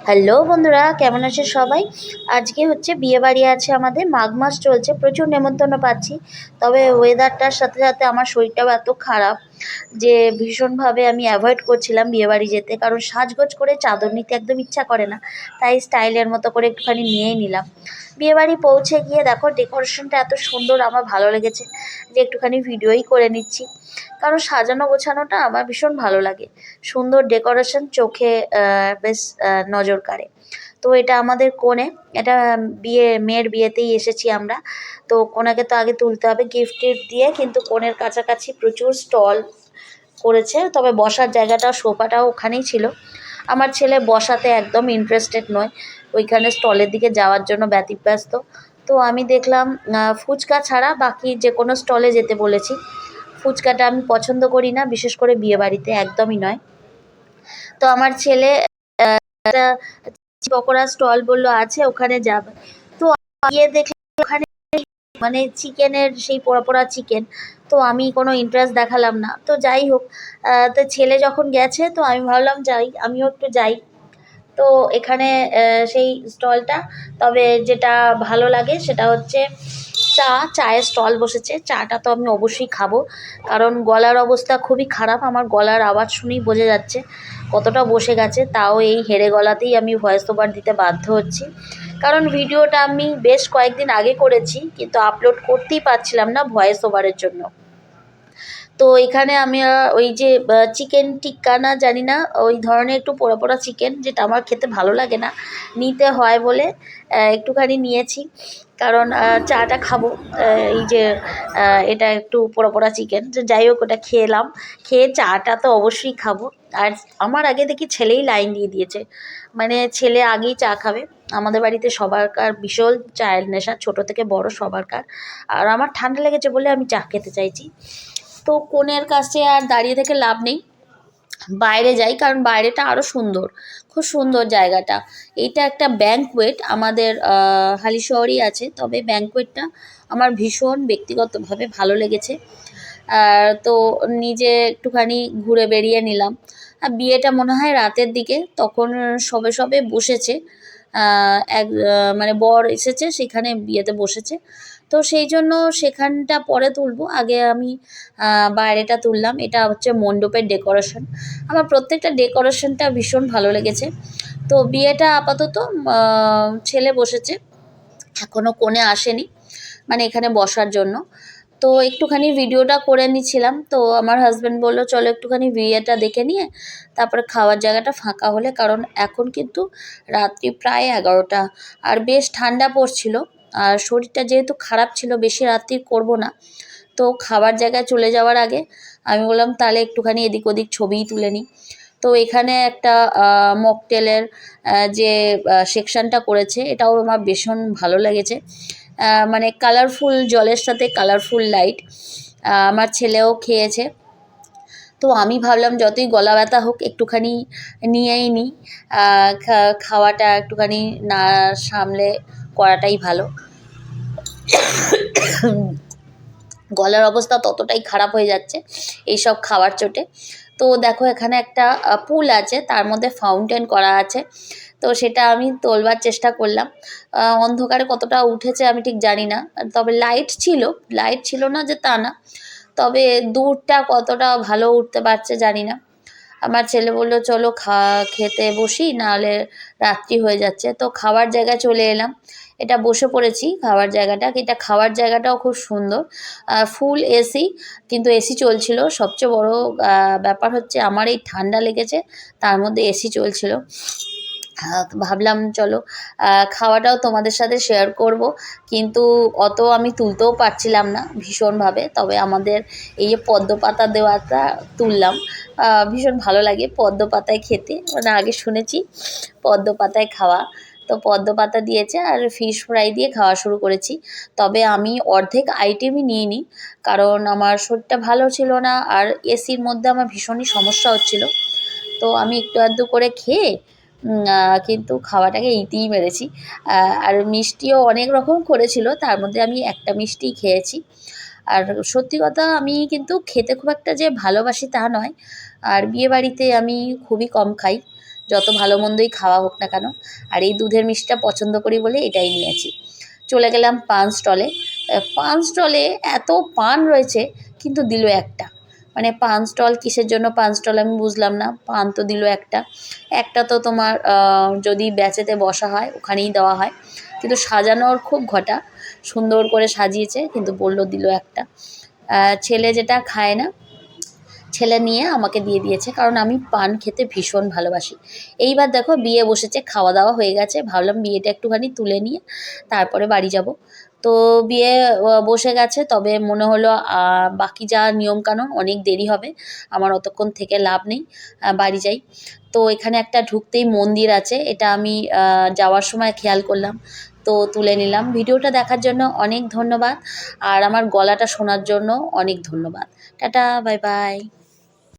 Hello বন্ধুরা, কেমন আছে সবাই? আজকে হচ্ছে বিয়ে বাড়ি আছে, আমাদের মাঘ মাস চলছে, প্রচুর নেমন্তন্ন পাচ্ছি। তবে ওয়েদারটার সাথে সাথে আমার শরীরটাও এত খারাপ যে ভীষণভাবে আমি অ্যাভয়েড করছিলাম বিয়ে বাড়ি যেতে, কারণ সাজগোজ করে চাদর নিতে একদম ইচ্ছা করে না। তাই স্টাইলের মতো করে একটুখানি নিয়েই নিলাম। বিয়ে বাড়ি পৌঁছে গিয়ে দেখো ডেকোরেশনটা এত সুন্দর, আমার ভালো লেগেছে যে একটুখানি ভিডিওই করে নিচ্ছি, কারণ সাজানো গোছানোটা আমার ভীষণ ভালো লাগে। সুন্দর ডেকোরেশন চোখে বেশ নজর কাড়ে। তো এটা আমাদের কনে, এটা মেয়ের বিয়েতেই এসেছি আমরা। তো কনেকে তো আগে তুলতে হবে গিফট টিফট দিয়ে, কিন্তু কনের কাছাকাছি প্রচুর স্টল করেছে, তবে বসার জায়গাটা সোফাটাও ওখানেই ছিল। আমার ছেলে বসাতে একদম ইন্টারেস্টেড নয়, ওইখানে স্টলের দিকে যাওয়ার জন্য ব্যতিব্যস্ত। তো আমি দেখলাম ফুচকা ছাড়া বাকি যে কোনো স্টলে যেতে বলেছি। ফুচকাটা আমি পছন্দ করি না, বিশেষ করে বিয়ে বাড়িতে একদমই নয়। তো আমার ছেলে একটা পকোড়া স্টল বললো আছে, ওখানে যাবে। তো গিয়ে দেখলাম ওখানে মানে চিকেনের সেই পোড়া পোড়া চিকেন। তো আমি কোনো ইন্টারেস্ট দেখালাম না, তো যাই হোক। তো ছেলে যখন গেছে তো আমি ভাবলাম যাই, আমিও একটু যাই। তো এখানে সেই স্টলটা, তবে যেটা ভালো লাগে সেটা হচ্ছে চায়ের স্টল বসেছে। চাটা তো আমি অবশ্যই খাবো, কারণ গলার অবস্থা খুবই খারাপ, আমার গলার আওয়াজ শুনেই বোঝা যাচ্ছে কতটা বসে গেছে। তাও এই হেরে গলাতেই আমি ভয়েস ওভার দিতে বাধ্য হচ্ছি, কারণ ভিডিওটা আমি বেশ কয়েকদিন আগে করেছি, কিন্তু আপলোড করতেই পারছিলাম না ভয়েস ওভারের জন্য। তো এখানে আমি ওই যে চিকেন টিক্কা না জানি না, ওই ধরনের একটু পোড়া পোড়া চিকেন, যেটা আমার খেতে ভালো লাগে না, নিতে হয় বলে একটুখানি নিয়েছি। কারণ চাটা খাবো, এই যে এটা একটু পোড়া পোড়া চিকেন, যে যাই হোক ওটা খেলাম। খেয়ে চাটা তো অবশ্যই খাবো। আর আমার আগে দেখি ছেলেই লাইন দিয়ে দিয়েছে, মানে ছেলে আগেই চা খাবে। আমাদের বাড়িতে সবারকার ভীষণ চায়ের নেশা, ছোট থেকে বড় সবারকার। আর আমার ঠান্ডা লেগেছে বলে আমি চা খেতে চাইছি। তো কনের কাছে আর দাঁড়িয়ে থেকে লাভ নেই, বাইরে যাই, কারণ বাইরেটা আরও সুন্দর, খুব সুন্দর জায়গাটা। এইটা একটা ব্যাঙ্কোয়েট, আমাদের হালিশহরই আছে, তবে ব্যাঙ্কোয়েটটা আমার ভীষণ ব্যক্তিগতভাবে ভালো লেগেছে। তো নিজে একটুখানি ঘুরে বেরিয়ে নিলাম। বিয়েটা মনে হয় রাতের দিকে, তখন সবে সবে বসেছে। মানে বর এসেছে, সেখানে বিয়েতে বসেছে। তো সেই জন্য সেখানটা পরে তুলবো, আগে আমি বাইরেটা তুললাম। এটা হচ্ছে মণ্ডপের ডেকোরেশন, আমার প্রত্যেকটা ডেকোরেশনটা ভীষণ ভালো লেগেছে। তো বিয়েটা আপাতত ছেলে বসেছে, এখনও কনে আসেনি, মানে এখানে বসার জন্য। তো একটুখানি ভিডিওটা করে নিচ্ছিলাম, তো আমার হাজব্যান্ড বললো চলো একটুখানি বিয়েটা দেখে নিয়ে তারপরে খাওয়ার জায়গাটা ফাঁকা হলে, কারণ এখন কিন্তু রাত্রি প্রায় 11টা, আর বেশ ঠান্ডা পড়ছিল। আর শরীরটা যেহেতু খারাপ ছিল, বেশি রাত্রি করব না। তো খাবার জায়গায় চলে যাওয়ার আগে আমি বললাম তাহলে একটুখানি এদিক ওদিক ছবিই তুলে নিই। তো এখানে একটা মকটেলের যে সেকশনটা করেছে, এটাও আমার ভীষণ ভালো লেগেছে। মানে কালারফুল জলের সাথে কালারফুল লাইট, আমার ছেলেও খেয়েছে। তো আমি ভাবলাম যতই গলা ব্যথা হোক একটুখানি নিয়েই নিই, খাওয়াটা একটুখানি না সামলে করাটাই ভালো। গলার অবস্থা ততটাই খারাপ হয়ে যাচ্ছে এইসব খাওয়ার চোটে। তো দেখো এখানে একটা পুল আছে, তার মধ্যে ফাউন্টেন করা আছে। তো সেটা আমি তোলবার চেষ্টা করলাম, অন্ধকারে কতটা উঠেছে আমি ঠিক জানি না, তবে লাইট ছিল না যে তা না, তবে দূরটা কতটা ভালো উঠতে পারছে জানি না। আমার ছেলে বললো চলো খেতে বসি, নাহলে রাত্রি হয়ে যাচ্ছে। তো খাওয়ার জায়গায় চলে এলাম, এটা বসে পড়েছি খাওয়ার জায়গাটা। এটা খাওয়ার জায়গাটাও খুব সুন্দর, ফুল এসি, কিন্তু এসি চলছিল। সবচেয়ে বড় ব্যাপার হচ্ছে আমার এই ঠান্ডা লেগেছে, তার মধ্যে এসি চলছিল। ভাবলাম চলো খাওয়াটাও তোমাদের সাথে শেয়ার করব, কিন্তু অত আমি তুলতেও পারছিলাম না ভীষণভাবে। তবে আমাদের এই যে পদ্ম পাতা দেওয়াটা তুললাম, ভীষণ ভালো লাগে পদ্ম পাতায় খেতে, মানে আগে শুনেছি পদ্ম পাতায় খাওয়া। তো পদ্ম পাতা দিয়েছে আর ফিশ ফ্রাই দিয়ে খাওয়া শুরু করেছি। তবে আমি অর্ধেক আইটেমই নিয়ে নিই, কারণ আমার শরীরটা ভালো ছিল না, আর এসির মধ্যে আমার ভীষণই সমস্যা হচ্ছিল। তো আমি একটু আধটু করে খেয়ে কিন্তু খাওয়াটাকে ইতিই মেরেছি। আর মিষ্টিও অনেক রকম করেছিল, তার মধ্যে আমি একটা মিষ্টিই খেয়েছি। আর সত্যি কথা, আমি কিন্তু খেতে খুব একটা যে ভালোবাসি তা নয়, আর বিয়েবাড়িতে আমি খুবই কম খাই, যত ভালো মন্দই খাওয়া হোক না কেন। আর এই দুধের মিষ্টিটা পছন্দ করি বলে এটাই নিয়েছি। চলে গেলাম পান স্টলে। পান স্টলে এত পান রয়েছে, কিন্তু দিল একটা। মানে পান স্টল কিসের জন্য পান স্টল আমি বুঝলাম না, পান তো দিল একটা। একটা তো তোমার যদি ব্যাচেতে বসা হয় ওখানেই দেওয়া হয়, কিন্তু সাজানোর খুব ঘটা, সুন্দর করে সাজিয়েছে, কিন্তু বলল দিল একটা। ছেলে যেটা খায় না, ছেলে নিয়ে আমাকে দিয়ে দিয়েছে, কারণ আমি পান খেতে ভীষণ ভালোবাসি। এইবার দেখো বিয়ে বসেছে, খাওয়া দাওয়া হয়ে গেছে, ভাবলাম বিয়েটা একটুখানি তুলে নিয়ে তারপরে বাড়ি যাব। তো বিয়ে বসে গেছে, তবে মনে হলো বাকি যা নিয়মকানুন অনেক দেরি হবে, আমার অতক্ষণ থেকে লাভ নেই, বাড়ি যাই। তো এখানে একটা ঢুকতেই মন্দির আছে, এটা আমি যাওয়ার সময় খেয়াল করলাম, তো তুলে নিলাম। ভিডিওটা দেখার জন্য অনেক ধন্যবাদ, আর আমার গলাটা শোনার জন্য অনেক ধন্যবাদ। Tata, bye bye.